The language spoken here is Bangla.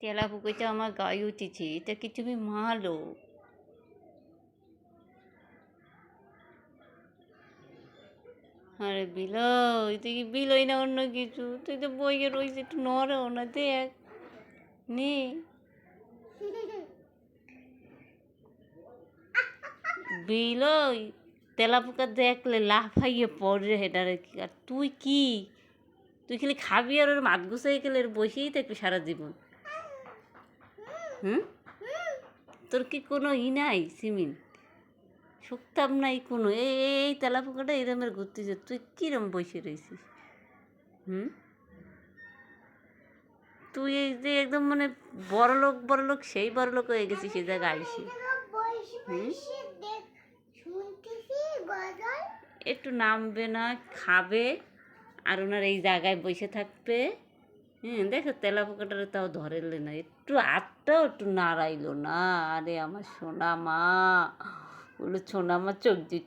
তেলাপোকাটা আমার গায়ে উঠেছে, এটা কি তুমি মারলো? আরে বিলয়, তুই কি বিলয় না অন্য কিছু? তুই তো বইয়ে রয়েছে, একটু নড়ও না, দেখ নে। বিলয়, তেলাপোকা দেখলে লাফাইয়ে পড়ে হেটারে কি, আর তুই কি? তুই খালি খাবি আর ওর মাত গুছাই গেলে বসেই থাকবি সারা জীবন। হুম, তোর কি কোনো নাই সিমিন শুকতাম নাই কোনো? এই তেলাপোকাটা এরমের ঘুরতেছে, তুই কিরম বসে রয়েছিস? হুম, তুই এই যে একদম মানে বড়লোক সেই বড়লোক হয়ে গেছিস সে জায়গায় আইসি। একটু নামবে না, খাবে আর ওনার এই জায়গায় বসে থাকবে। দেখো তেলাপোকাটারে তাও ধরেলে না, একটু হাতটাও একটু নাড়াইলো না। আরে আমার সোনা মা, ওগুলো সোনা মা চোখ দিয়ে